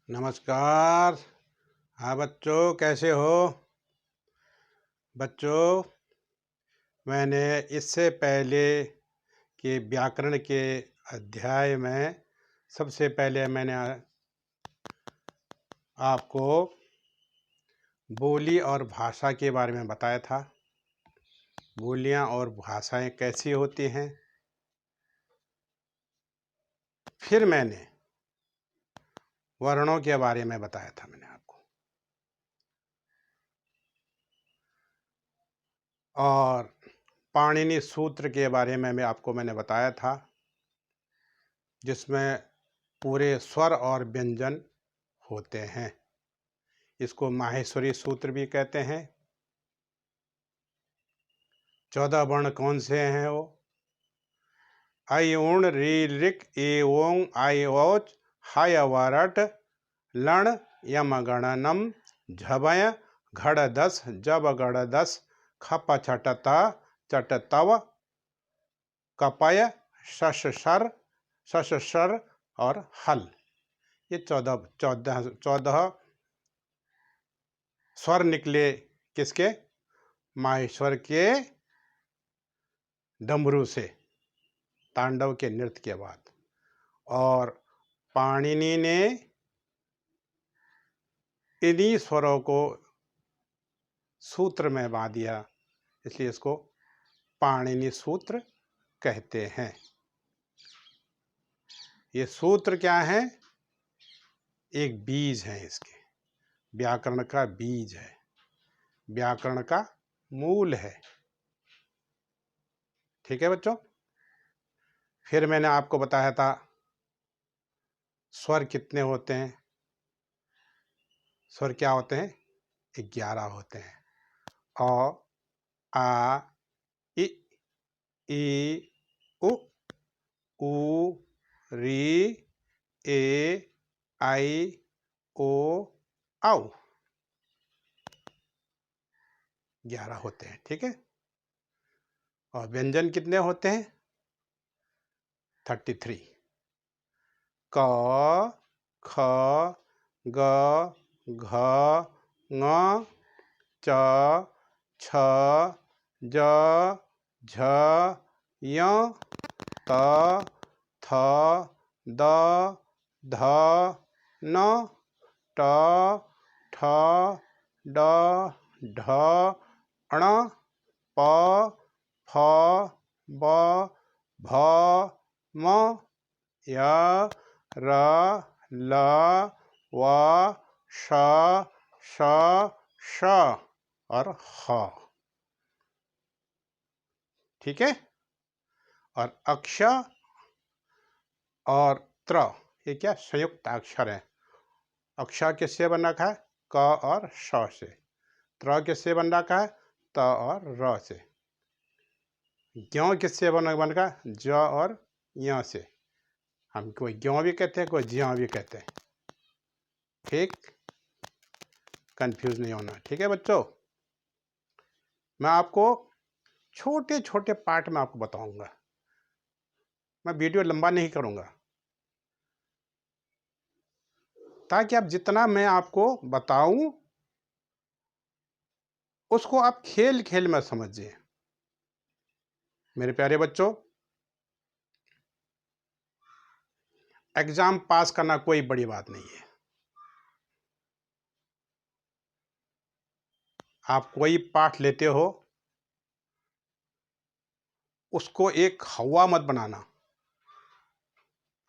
नमस्कार। हाँ बच्चों, कैसे हो बच्चों? मैंने इससे पहले कि व्याकरण के अध्याय में सबसे पहले मैंने आपको बोली और भाषा के बारे में बताया था। बोलियां और भाषाएं कैसी होती हैं। फिर मैंने वर्णों के बारे में बताया था मैंने आपको, और पाणिनि सूत्र के बारे में मैंने बताया था, जिसमें पूरे स्वर और व्यंजन होते हैं। इसको माहेश्वरी सूत्र भी कहते हैं। 14 वर्ण कौन से हैं वो? आई ऊण री ऋक ए ओंग आई ओच हाय वरट लण यम गणनम झबय घड़ दस जब गड़ दस खप छटता चटतव कपय शशर और हल। ये 14 स्वर निकले किसके? माहेश्वर के डमरू से, तांडव के नृत्य के बाद। और पाणिनि ने इन्हीं स्वरों को सूत्र में बांध दिया, इसलिए इसको पाणिनि सूत्र कहते हैं। ये सूत्र क्या है? एक बीज है, इसके व्याकरण का बीज है, व्याकरण का मूल है। ठीक है बच्चों? फिर मैंने आपको बताया था स्वर कितने होते हैं। स्वर क्या होते हैं? 11 होते हैं। अ, आ, इ, ई, उ, ऊ, री, ए, आई, ओ, औ। 11 होते हैं। ठीक है? और व्यंजन कितने होते हैं? 33। क, ख, ग, घ, ङ, च, छ, ज, झ, य, त, थ, द, ध, न, ट, ठ, ड, ढ, ण, प, फ, ब, भ, म, य, र, ल, व, श, श, श और ह। ठीक है? और अक्ष और त्र, ये क्या संयुक्त अक्षर है। अक्ष किससे बन रखा है? क और श से। त्र किससे बन रखा है? त और र से। ज्यों किससे बन रखा? ज और य से। हम कोई ज्यों भी कहते हैं, कोई ज्यों भी कहते हैं। ठीक? कंफ्यूज नहीं होना। ठीक है बच्चों? मैं आपको छोटे छोटे पार्ट में आपको बताऊंगा। मैं वीडियो लंबा नहीं करूंगा, ताकि आप जितना मैं आपको बताऊं उसको आप खेल खेल में समझिए। मेरे प्यारे बच्चों, एग्जाम पास करना कोई बड़ी बात नहीं है। आप कोई पाठ लेते हो, उसको एक हवा मत बनाना।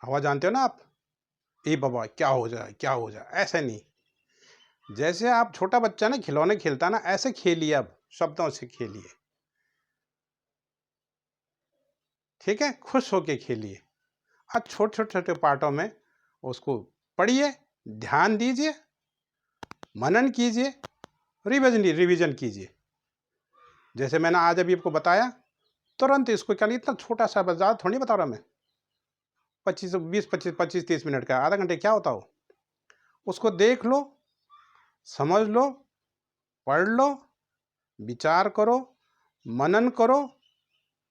हवा जानते हो ना आप? ए बाबा क्या हो जाए, क्या हो जाए, ऐसे नहीं। जैसे आप छोटा बच्चा ना खिलौने खेलता ना, ऐसे खेलिए। अब शब्दों से खेलिए। ठीक है? खुश होके खेलिए। अब छोटे छोटे छोटे पार्टों में उसको पढ़िए, ध्यान दीजिए, मनन कीजिए, रिवीजन कीजिए। जैसे मैंने आज अभी आपको बताया, तुरंत इसको क्या, इतना छोटा सा ज़्यादा थोड़ी बता रहा मैं। 25 मिनट का, आधा घंटे क्या होता हो? उसको देख लो, समझ लो, पढ़ लो, विचार करो, मनन करो,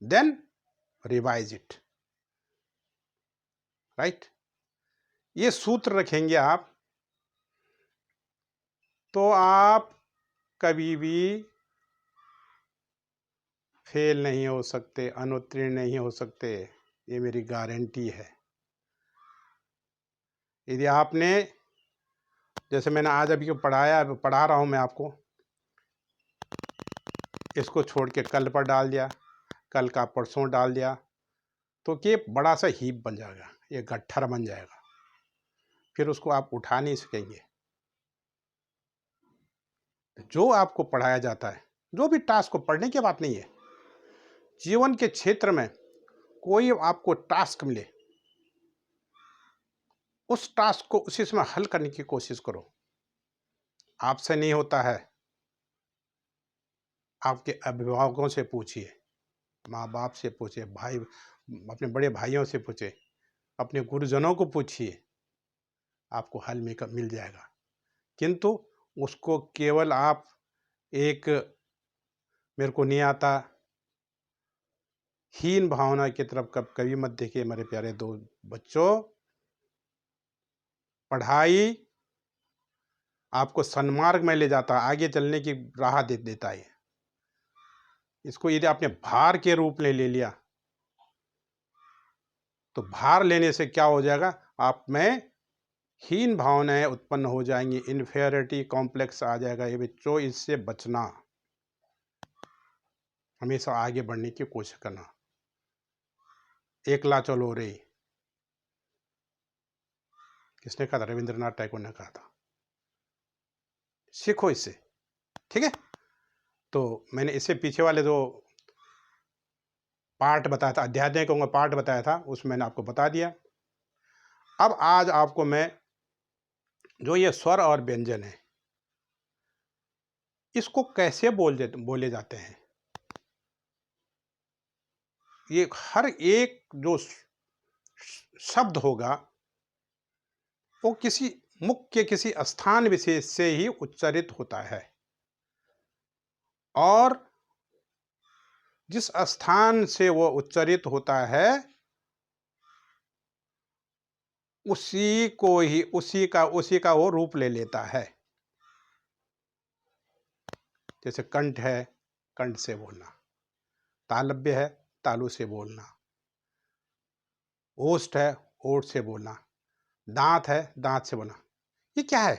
देन रिवाइज इट। राइट? ये सूत्र रखेंगे आप, तो आप कभी भी फेल नहीं हो सकते, अनुत्तीर्ण नहीं हो सकते। ये मेरी गारंटी है। यदि आपने, जैसे मैंने आज अभी पढ़ा रहा हूँ मैं आपको, इसको छोड़ के कल पर डाल दिया, कल का परसों डाल दिया, तो ये बड़ा सा हीप बन जाएगा, ये गट्ठर बन जाएगा, फिर उसको आप उठा नहीं सकेंगे। जो आपको पढ़ाया जाता है, जो भी टास्क को, पढ़ने की बात नहीं है, जीवन के क्षेत्र में कोई आपको टास्क मिले, उस टास्क को उसी समय हल करने की कोशिश करो। आपसे नहीं होता है, आपके अभिभावकों से पूछिए, माँ बाप से पूछिए, भाई, अपने बड़े भाइयों से पूछिए, अपने गुरुजनों को पूछिए, आपको हल मिल जाएगा। किंतु उसको केवल आप एक मेरे को नहीं आता, हीन भावना की तरफ कभी मत देखिए मेरे प्यारे दो बच्चों। पढ़ाई आपको सन्मार्ग में ले जाता है, आगे चलने की राह दे देता है। इसको यदि आपने भार के रूप में ले लिया, तो भार लेने से क्या हो जाएगा, आप में हीन भावनाएं उत्पन्न हो जाएंगी, इन्फीरियरिटी कॉम्प्लेक्स आ जाएगा। ये बच्चों, इससे बचना, हमेशा आगे बढ़ने की कोशिश करना। एकला चलो रे, किसने कहा था? रविंद्रनाथ टैगोर ने कहा था। सीखो इससे, ठीक है। तो मैंने इससे पीछे वाले जो पार्ट बताया था, अध्याय नहीं कहूँगा, पार्ट बताया था, उसमें मैंने आपको बता दिया। अब आज आपको मैं, जो ये स्वर और व्यंजन है, इसको कैसे बोले जाते हैं, ये हर एक जो शब्द होगा वो किसी मुख के किसी स्थान विशेष से ही उच्चारित होता है, और जिस स्थान से वो उच्चारित होता है उसी का वो रूप ले लेता है। जैसे कंठ है, कंठ से बोलना, तालव्य है, तालु से बोलना, ओष्ठ है, ओठ से बोलना, दांत है, दांत से बोलना। ये क्या है?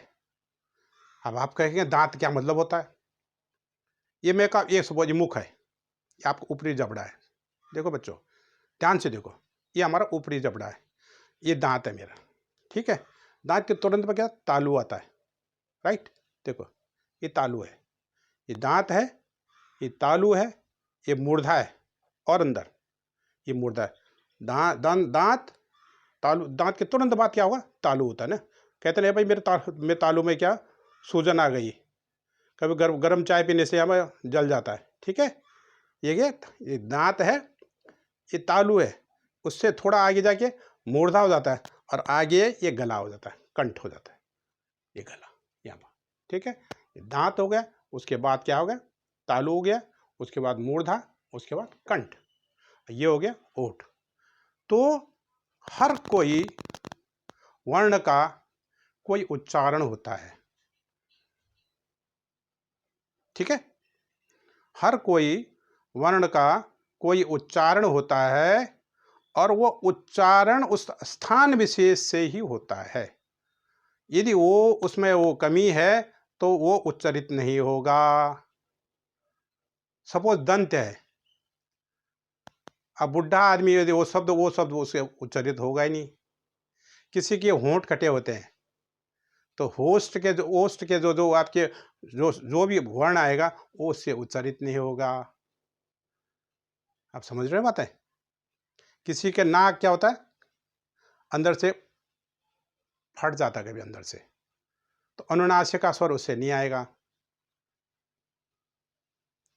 अब आप कहेंगे दांत क्या मतलब होता है? ये मैं का ये सपोज मुख है, ये आपका ऊपरी जबड़ा है। देखो बच्चों, ध्यान से देखो, ये हमारा ऊपरी जबड़ा है, ये दांत है मेरा, ठीक है। दांत के तुरंत में क्या तालू आता है, राइट। देखो, ये तालू है, ये दांत है, ये तालू है, ये मूर्धा है, और अंदर ये मूर्धा है। दांत तालू, दांत के तुरंत बाद क्या होगा? तालू होता है ना। कहते हैं भाई मेरे तालू में क्या सूजन आ गई, कभी गर्म चाय पीने से हमें जल जाता है, ठीक है। ये दांत है, ये तालू है, उससे थोड़ा आगे जाके मूर्धा हो जाता है, और आगे ये गला हो जाता है, कंठ हो जाता है, ये गला यहाँ पर, ठीक है। ये दांत हो गया, उसके बाद क्या हो गया? तालू हो गया, उसके बाद मूर्धा, उसके बाद कंठ, ये हो गया ओठ। तो हर कोई वर्ण का कोई उच्चारण होता है, ठीक है। हर कोई वर्ण का कोई उच्चारण होता है, और वो उच्चारण उस स्थान विशेष से ही होता है। यदि वो उसमें वो कमी है तो वो उच्चारित नहीं होगा। सपोज दंत है, अब बुढ़ा आदमी यदि वो शब्द उससे उच्चारित होगा ही नहीं। किसी के होंठ कटे होते हैं, तो ओष्ठ के जो आपके जो भी वर्ण आएगा वो उससे उच्चारित नहीं होगा। आप समझ रहे बात है? किसी के नाक क्या होता है, अंदर से फट जाता है कभी अंदर से, तो अनुनासिक का स्वर उससे नहीं आएगा,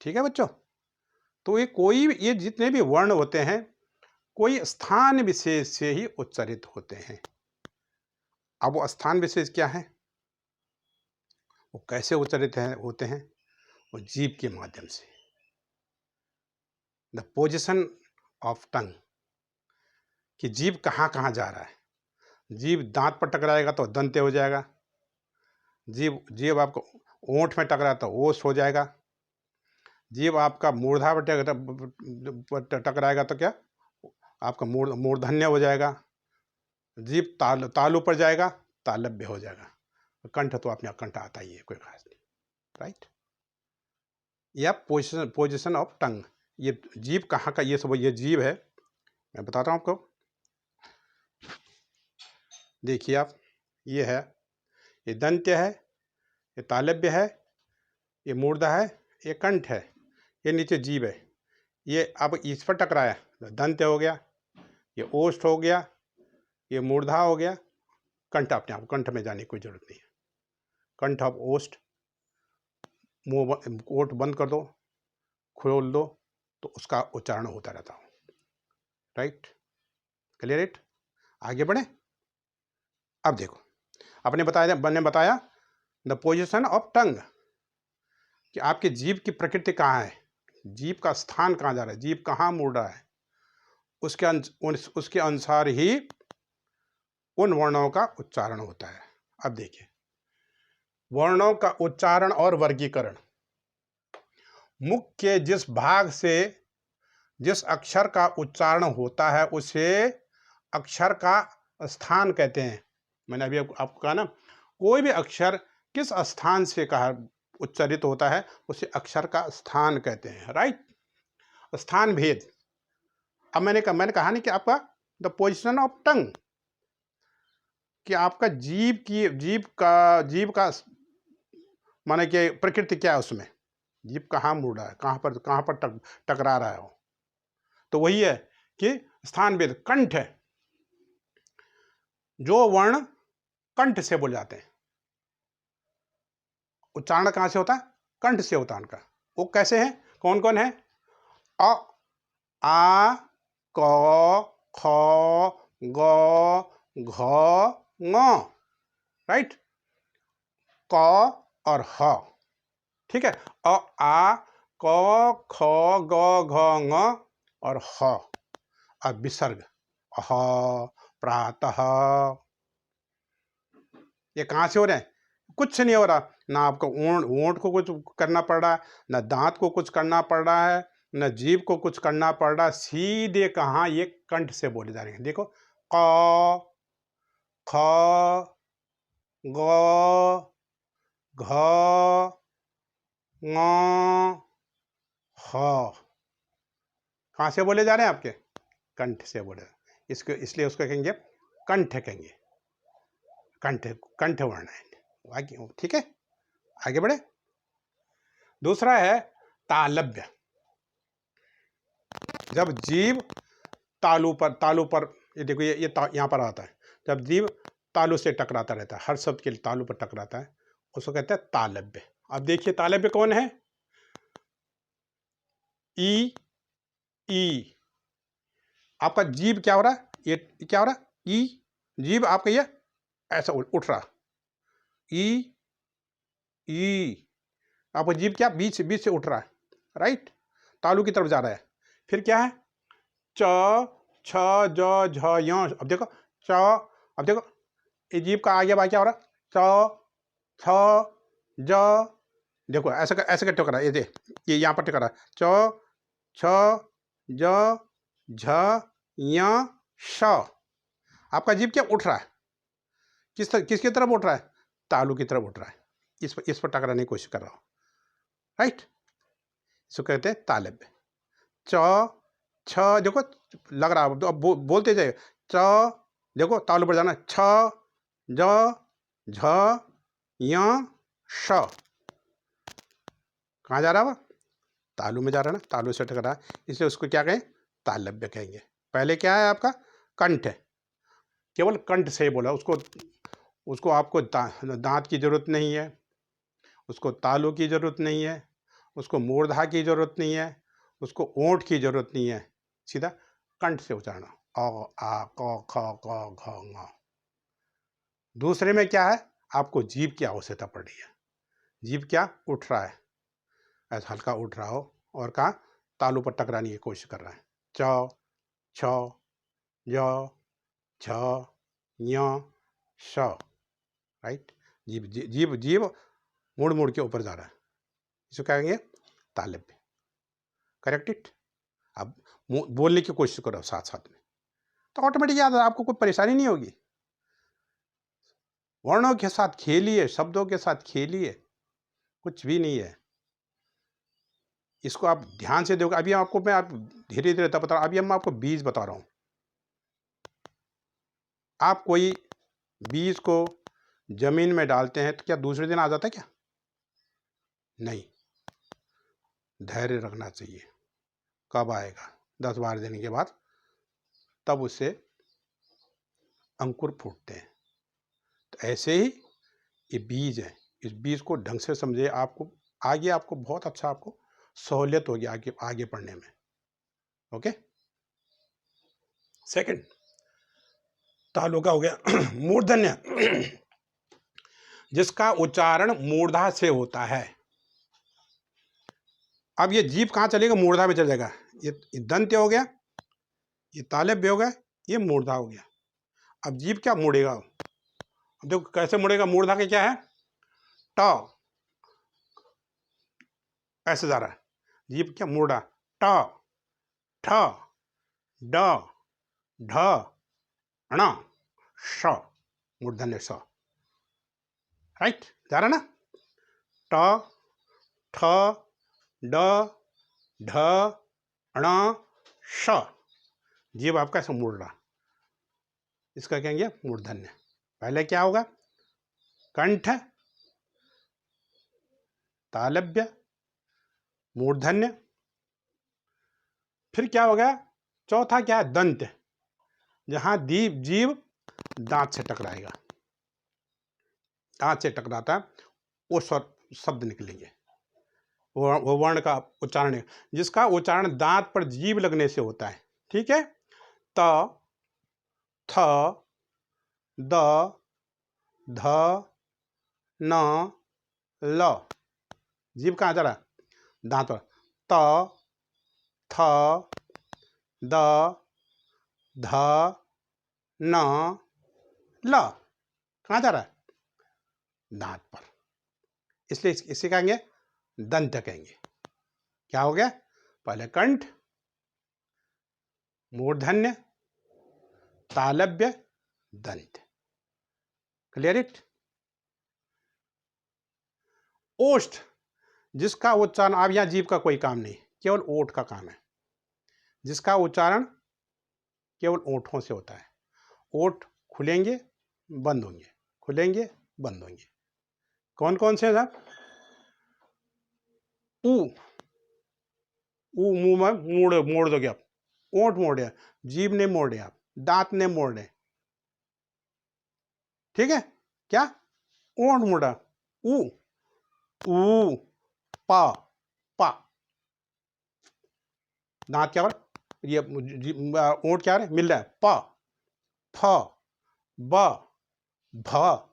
ठीक है बच्चों। तो ये जितने भी वर्ण होते हैं, कोई स्थान विशेष से ही उच्चारित होते हैं। अब वो स्थान विशेष क्या है, वो कैसे उच्चारित होते हैं? वो जीभ के माध्यम से, द पोजिशन ऑफ टंग, कि जीभ कहाँ कहाँ जा रहा है। जीभ दांत पर टकराएगा तो दंते हो जाएगा। जीभ जीभ आपको ओंठ में टकराया तो ओष्ठ हो जाएगा। जीभ आपका मूर्धा पर टकराएगा तो क्या, आपका मूर्धन्य हो जाएगा। जीभ तालु पर जाएगा, तालव्य हो जाएगा। कंठ तो अपने आप कंठ आता ही है, कोई खास नहीं, राइट। या पोजिशन ऑफ टंग, ये जीभ कहाँ का, ये सब ये जीभ है, मैं बताता हूँ आपको। देखिए आप, ये है, ये दंत्य है, ये तालव्य है, ये मूर्धा है, ये कंठ है, ये नीचे जीभ है। ये अब इस पर टकराया तो दंत्य हो गया, ये ओष्ठ हो गया, ये मूर्धा हो गया, कंठ अपने आप, कंठ में जाने की कोई जरूरत नहीं है। कंठ अब ओष्ठ, मुंह ओठ बंद कर दो, खोल दो, तो उसका उच्चारण होता रहता हो, राइट। Clear it? आगे बढ़े। अब देखो, मैंने बताया द पोजिशन ऑफ टंग, कि आपकी जीभ की प्रकृति कहाँ है, जीभ का स्थान कहाँ जा रहा है, जीभ कहाँ मुड़ रहा है, उसके अनुसार ही उन वर्णों का उच्चारण होता है। अब देखिए, वर्णों का उच्चारण और वर्गीकरण। मुख के जिस भाग से जिस अक्षर का उच्चारण होता है उसे अक्षर का स्थान कहते हैं। मैंने अभी आपको कहा ना, कोई भी अक्षर किस स्थान से कहा उच्चारित होता है उसे अक्षर का स्थान कहते हैं, राइट। स्थान भेद। अब मैंने कहा नहीं कि आपका द पोजिशन ऑफ टंग, कि आपका जीभ का माने कि प्रकृति क्या है, उसमें जीभ कहाँ मुड़ रहा है, कहाँ पर टकरा रहा है वो, तो वही है कि स्थान भेद। कंठ है, जो वर्ण कंठ से बोले जाते हैं, उच्चारण कहाँ से होता है, कंठ से होता है उनका। वो कैसे है, कौन कौन है, अ, आ, क, ख, ग, घ, ङ, राइट। क और ह, ठीक है। अ, आ, क, ख, ग, घ, ङ और ह। अब विसर्ग, अह, प्रातः, ये कहाँ से हो रहे हैं, कुछ नहीं हो रहा ना, आपको ओंठ को कुछ करना पड़ रहा है, ना दांत को कुछ करना पड़ रहा है, न जीभ को कुछ करना पड़ रहा, सीधे कहाँ, ये कंठ से बोले जा रहे हैं। देखो, क, ख, ग, घ, ङ, ह। कहाँ से बोले जा रहे हैं, आपके कंठ से बोले, इसको इसलिए उसको कहेंगे कंठ, कहेंगे कंठ, कंठ वर्ण है, ठीक है। आगे बढ़े। दूसरा है तालव्य। जब जीभ तालु पर, ये देखो, ये यहाँ पर आता है, जब जीभ तालु से टकराता रहता है, हर शब्द के लिए तालु पर टकराता है, उसको कहते हैं तालव्य। अब देखिए तालव्य कौन है, ई, ई, आपका जीभ क्या हो रहा है, ये क्या हो रहा है, ई, जीभ आपका ये ऐसा उठ रहा, ई, ई, आपका जीभ क्या बीच से उठ रहा है, राइट, तालु की तरफ जा रहा है। फिर क्या है, च, छ, ज, झ, य। अब देखो च, अब देखो ये जीभ का आगे बाकी क्या हो रहा है, च, छ, ज, देखो ऐसे का टकरा, ये यहाँ पर टकरा, च, छ, ज, झ, य, श। आपका जीभ क्या उठ रहा है, किसकी तरफ उठ रहा है, तालु की तरफ उठ रहा है, इस पर टकराने की कोशिश कर रहा हो, राइट। इसको कहते हैं तालव्य। च, छ, देखो लग रहा है, अब बोलते जाइए, च, देखो तालु पर जाना, छ, ज, झ, य, श। कहाँ जा रहा है वो, तालु में जा रहा है ना, तालु से टकरा, इसलिए उसको क्या कहें, तालव्य कहेंगे। पहले क्या है आपका, कंठ है, केवल कंठ से ही बोला, उसको आपको दांत की जरूरत नहीं है, उसको तालु की जरूरत नहीं है, उसको मूर्धा की जरूरत नहीं है, उसको ओंठ की जरूरत नहीं है, सीधा कंठ से उच्चारण, अ, आ, क, ख, ग, घ, ङ। दूसरे में क्या है, आपको जीभ की आवश्यकता पड़ रही है, जीभ क्या उठ रहा है, ऐसा हल्का उठ रहा हो, और कहा तालु पर टकराने की कोशिश कर रहा है, च, छ, ज, झ, य, श, राइट। जीभ जीभ जीभ मुड़ मुड़ के ऊपर जा रहा है, इसको कहेंगे तालब्य। Correct it. अब बोलने की कोशिश करो साथ साथ में, तो ऑटोमेटिक याद है, आपको कोई परेशानी नहीं होगी। वर्णों के साथ खेलिए, शब्दों के साथ खेलिए, कुछ भी नहीं है। इसको आप ध्यान से देखो। अभी आपको मैं आप धीरे धीरे बता रहा हूँ। अभी मैं आपको बीज बता रहा हूँ। आप कोई बीज को जमीन में डालते हैं तो क्या दूसरे दिन आ जाता है क्या? नहीं, धैर्य रखना चाहिए। कब आएगा? 10-12 दिन के बाद, तब उससे अंकुर फूटते हैं। तो ऐसे ही ये बीज है, इस बीज को ढंग से समझे, आपको आगे आपको बहुत अच्छा आपको सहूलियत होगी आगे आगे पढ़ने में। ओके। सेकंड तालु का हो गया मूर्धन्य, जिसका उच्चारण मूर्धा से होता है। अब ये जीभ कहाँ चलेगा? मूर्धा में चल जाएगा। ये दंत्य हो गया, ये तालव्य हो गया, ये मूर्धा हो गया। अब जीभ क्या मुड़ेगा? अब देखो कैसे मुड़ेगा। मूर्धा के क्या है? ट, ऐसे जा रहा है। जीभ क्या मुड़ा? ट, ठ, ड, ढ, ण, श, मूर्धन्य स। राइट, जा रहा ना? ट, ठ, ड, ढ, ण, श। जीभ आपका ऐसे मुड़ रहा, इसका कहेंगे मूर्धन्य। पहले क्या होगा? कंठ, तालव्य, मूर्धन्य। फिर क्या हो गया? चौथा क्या है? दंत, जहां जीभ दांत से टकराएगा। दांत से टकराता है, वो शब्द निकलेंगे, वो वर्ण का उच्चारण है, जिसका उच्चारण दांत पर जीभ लगने से होता है। ठीक है। त, थ, द, ध, न, ल। जीभ कहाँ जा रहा है? दांत पर। त, थ, द, ध, न, ल। कहाँ जा रहा है? दांत पर। इसलिए इसे कहेंगे दंत कहेंगे। क्या हो गया? पहले कंठ, मूर्धन्य, तालव्य, दंत। Clear it. ओष्ठ, जिसका उच्चारण, अब यहां जीभ का कोई काम नहीं, केवल ओठ का काम है, जिसका उच्चारण केवल ओठों से होता है। ओठ खुलेंगे, बंद होंगे, खुलेंगे, बंद होंगे। कौन कौन से साहब? ऊ, ऊ मुंह में मोड़ दोगे आप, ओठ मोड़े, जीभ ने मोड़े, आप दांत ने मोड़े। ठीक है। क्या? ओठ मोड़ा, ऊ, ऊ, पा, पा। दांत क्या हो रहा है? ये ओठ क्या है? मिल रहा है। प, फ, ब, भ,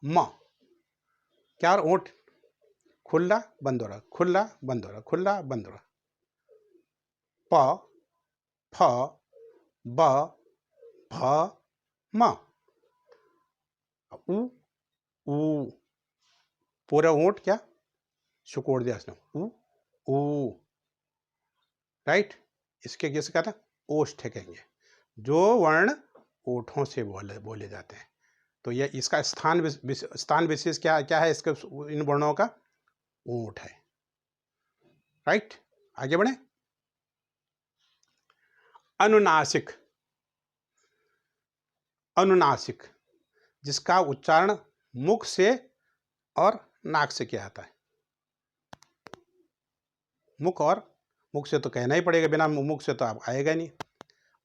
म। क्या? ओठ खुला बंद हो रहा, खुला बंद हो रहा, खुला बंद हो रहा। प, फ, ब, भ, म। ऊ, ऊ, पूरा ओठ क्या सिकोड़ दिया इसने। ऊ, ऊ। राइट। इसके किसे कहता है? ओष्ठ कहेंगे, जो वर्ण ओठों से बोले जाते हैं। तो यह इसका स्थान विशेष क्या क्या है? इसके इन वर्णों का ओठ है। राइट, आगे बढ़े। अनुनासिक, अनुनासिक, जिसका उच्चारण मुख से और नाक से किया जाता है। मुख से तो कहना ही पड़ेगा, बिना मुख से तो आप आएगा नहीं,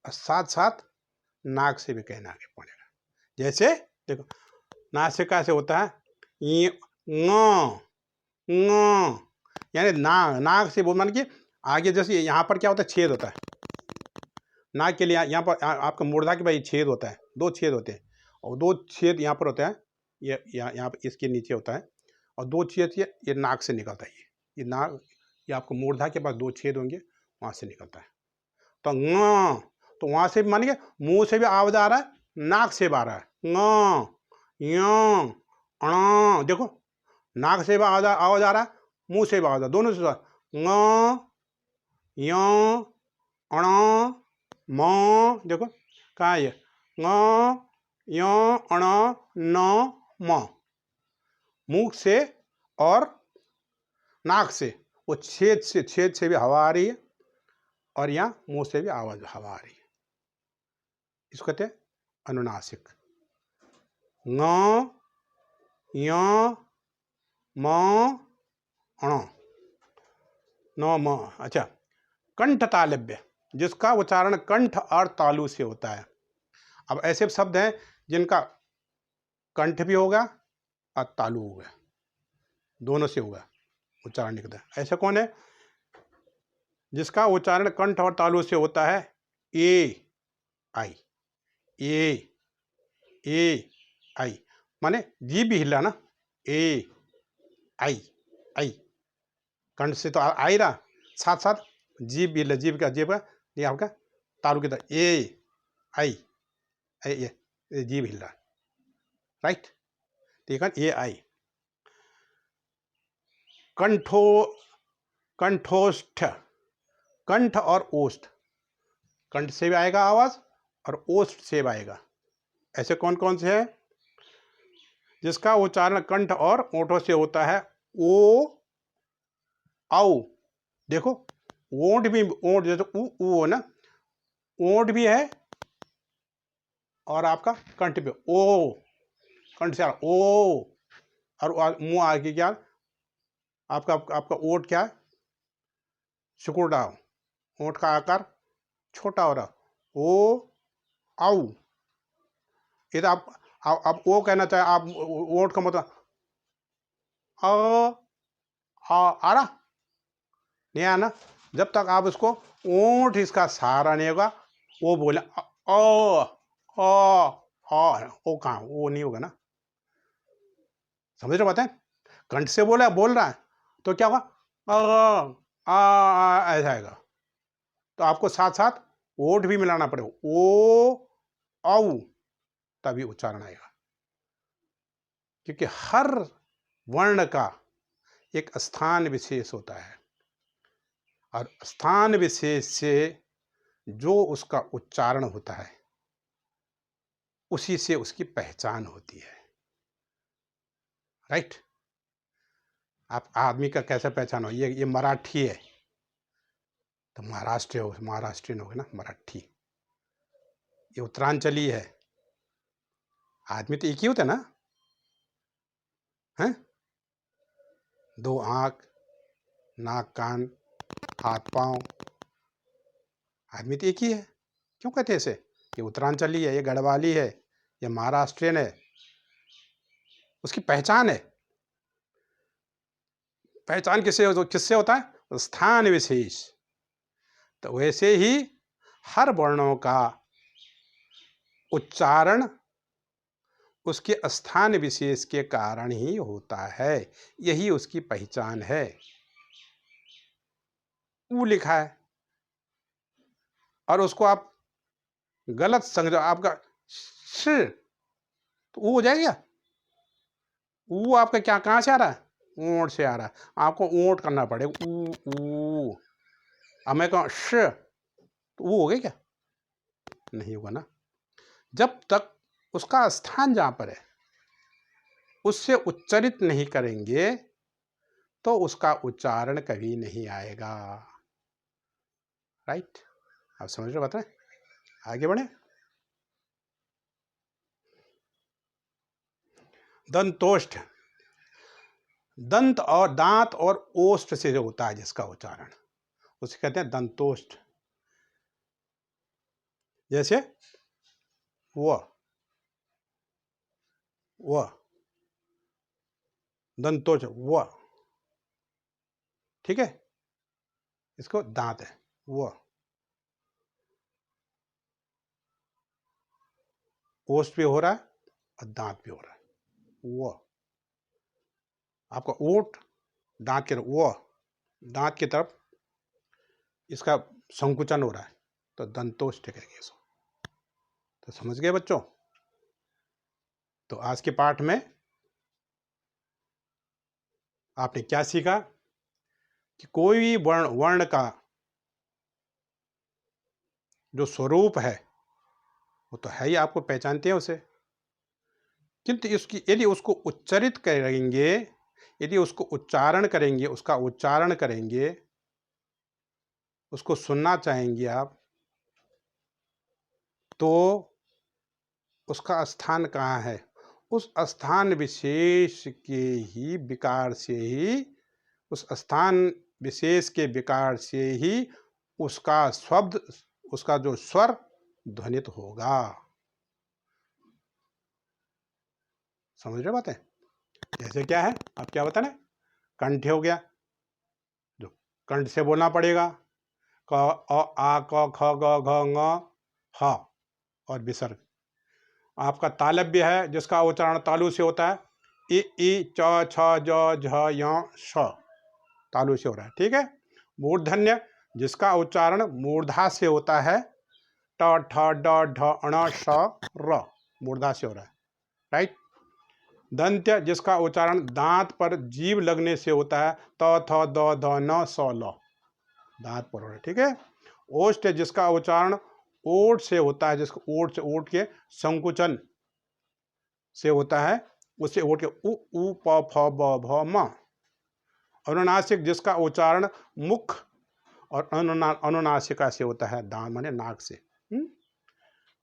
और साथ साथ नाक से भी कहना आगे पड़ेगा। जैसे देखो, नासिका से होता है यानी नाक से बोल, मान के आगे, जैसे यहाँ पर क्या होता है? छेद होता है नाक के लिए। यहाँ पर आपका मूर्धा के भाई छेद होता है, 2 छेद होते हैं, और 2 छेद यहाँ पर होते हैं। ये यहाँ पर इसके नीचे होता है, और 2 छेद ये नाक से निकलता है। ये नाक, ये आपको मूर्धा के पास 2 छेद होंगे, वहाँ से निकलता है। तो तो वहाँ से मान के मुंह से भी आवाज आ रहा है, नाक से भी आ रहा है। देखो, नाक से भी आवाज आ रहा है, मुंह से भी आवाज आ रहा, दोनों से ङ य अण म, देखो कहाँ है ये, ङ य अण न म, मुंह से और नाक से, वो छेद से भी हवा आ रही है और यहाँ मुंह से भी आवाज हवा आ रही है, इसको कहते हैं अनुनासिक। ङ य म अण न म। अच्छा, कंठ तालव्य, जिसका उच्चारण कंठ और तालु से होता है। अब ऐसे शब्द हैं जिनका कंठ भी होगा और तालु होगा, दोनों से होगा उच्चारण निकलता है। ऐसा कौन है जिसका उच्चारण कंठ और तालु से होता है? ए आई, ए आई, माने जीभ भी हिला ना, ए आई आई, कंठ से तो आ ही रहा, साथ साथ जीभ भी हिला, जीभ का ये आपका तालु की तरह ए आई, ये जीभ हिल रहा, राइट, ठीक है, ए आई। कंठोष्ठ, कंठ और ओष्ठ, कंठ से भी आएगा आवाज और ओष्ठ से भी आएगा। ऐसे कौन कौन से हैं जिसका उच्चारण कंठ और ओठों से होता है? ओ औ, देखो ओंठ भी, ओंठ जैसे ऊ है ना, ओंठ भी है और आपका कंठ भी, ओ, कंठ से आ रहा ओ, और मुंह आगे क्या, आपका आपका ओठ क्या है? सिकुड़, ओठ का आकार छोटा हो रहा, ओ औ। ये तो आप ओ कहना चाहे, आप ओठ का मतलब आ रहा नहीं आना, जब तक आप उसको ओठ इसका सहारा नहीं होगा, वो बोले ओ कहाँ, वो नहीं होगा ना, समझ रहे बात है? कंठ से बोल रहा है तो क्या होगा? ऐसा आएगा, तो आपको साथ साथ ओठ भी मिलाना पड़ेगा, ओ औ, तभी उच्चारण आएगा, क्योंकि हर वर्ण का एक स्थान विशेष होता है और स्थान विशेष से जो उसका उच्चारण होता है उसी से उसकी पहचान होती है, राइट। आप आदमी का कैसे पहचान हो, ये मराठी है तो महाराष्ट्रियन होगा ना मराठी, ये उत्तरांचली है, आदमी तो एक ही होता है ना, हैं? दो आंख, नाक कान हाथ पांव, आदमी तो एक ही है, क्यों कहते हैं ऐसे? ये उत्तरांचली है, ये गढ़वाली है, ये महाराष्ट्रियन है, उसकी पहचान है। पहचान किससे होता है? स्थान विशेष। तो वैसे ही हर वर्णों का उच्चारण उसके स्थान विशेष के कारण ही होता है, यही उसकी पहचान है। ऊ लिखा है और उसको आप गलत समझो, आपका श तो ऊ हो जाएगा, ऊ आपका क्या कहाँ से आ रहा है? ऊंट से आ रहा है, आपको ऊंट करना पड़ेगा, ऊ। अब मैं कहूँ श तो ऊ हो गया क्या? नहीं होगा ना, जब तक उसका स्थान जहां पर है उससे उच्चरित नहीं करेंगे तो उसका उच्चारण कभी नहीं आएगा, राइट। आप समझ रहे, बताएं, आगे बढ़े। दंतोष्ठ, दंत और दांत और ओष्ठ से जो होता है जिसका उच्चारण, उसे कहते हैं दंतोष्ठ। जैसे व दंतोष्ठ व, ठीक है, इसको दांत है व, ओष्ठ भी हो रहा है और दांत भी हो रहा है व, आपका ओठ दांत की तरफ, व दांत की तरफ इसका संकुचन हो रहा है तो दंतोष्ठ कहेंगे इसको। तो समझ गए बच्चों? तो आज के पाठ में आपने क्या सीखा कि कोई भी वर्ण वर्ण का जो स्वरूप है वो तो है ही, आपको पहचानते हैं उसे, किंतु इसकी यदि उसको उच्चारित करेंगे, यदि उसको उच्चारण करेंगे, उसका उच्चारण करेंगे, उसको सुनना चाहेंगे आप, तो उसका स्थान कहाँ है? उस स्थान विशेष के ही विकार से ही, उस स्थान विशेष के विकार से ही उसका शब्द, उसका जो स्वर ध्वनित होगा। समझ रहे बातें? जैसे क्या है, आप क्या बताना, कंठ हो गया, जो कंठ से बोलना पड़ेगा, क अ आ क ख ग घ ङ ह और विसर्ग। आपका तालव्य है जिसका उच्चारण तालु से होता है, इ च छ ज झ य श, तालु से हो रहा है, ठीक है। मूर्धन्य जिसका उच्चारण मूर्धा से होता है, ट ठ ड ढ ण श र, मूर्धा से हो रहा है, राइट। दंत्य जिसका उच्चारण दांत पर जीभ लगने से होता है, त थ द ध न स ल, दांत पर हो रहा है, ठीक है। ओष्ठ जिसका उच्चारण ओठ से होता है, जिसको ओठ से, ओठ के संकुचन से होता है, उससे ओठ के उ उ प फ ब भ म। अनुनासिक जिसका उच्चारण मुख और अनुनासिका से होता है, दांत माने नाक से,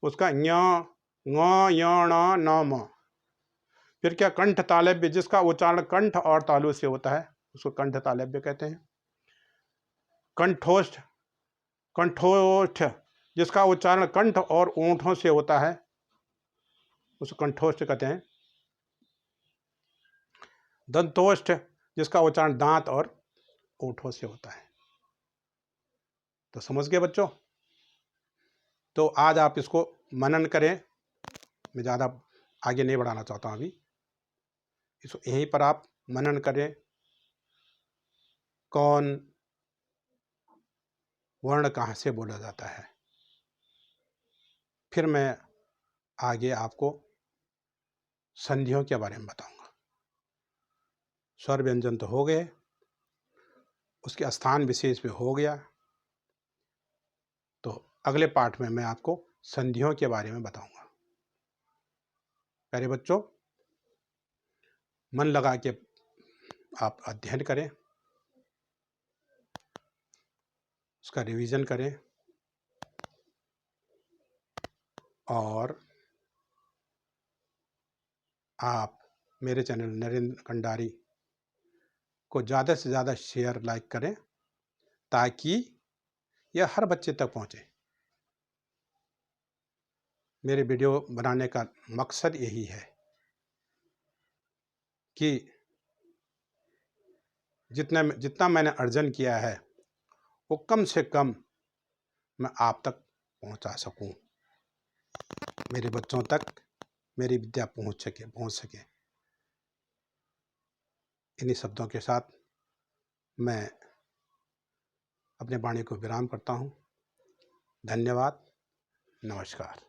उसका ञ ङ य ण न म। फिर क्या, कंठ तालव्य जिसका उच्चारण कंठ और तालु से होता है, उसको कंठ तालव्य कहते हैं। कंठोष्ठ, कंठोष्ठ जिसका उच्चारण कंठ और ओंठों से होता है, उसको कंठोष्ठ कहते हैं। दंतोष्ठ जिसका उच्चारण दांत और ओठों से होता है। तो समझ गए बच्चों? तो आज आप इसको मनन करें, मैं ज़्यादा आगे नहीं बढ़ाना चाहता हूँ अभी, इसको यहीं पर आप मनन करें, कौन वर्ण कहाँ से बोला जाता है। फिर मैं आगे आपको संधियों के बारे में बताऊंगा। स्वर व्यंजन तो हो गए, उसके स्थान विशेष पे हो गया, तो अगले पाठ में मैं आपको संधियों के बारे में बताऊंगा। प्यारे बच्चों, मन लगा के आप अध्ययन करें, उसका रिवीजन करें, और आप मेरे चैनल नरेंद्र कंडारी को ज़्यादा से ज़्यादा शेयर, लाइक करें, ताकि यह हर बच्चे तक पहुँचे। मेरे वीडियो बनाने का मकसद यही है कि जितना मैंने अर्जन किया है वो कम से कम मैं आप तक पहुंचा सकूं, मेरे बच्चों तक मेरी विद्या पहुंच सके। इन्हीं शब्दों के साथ मैं अपने वाणी को विराम करता हूं। धन्यवाद, नमस्कार।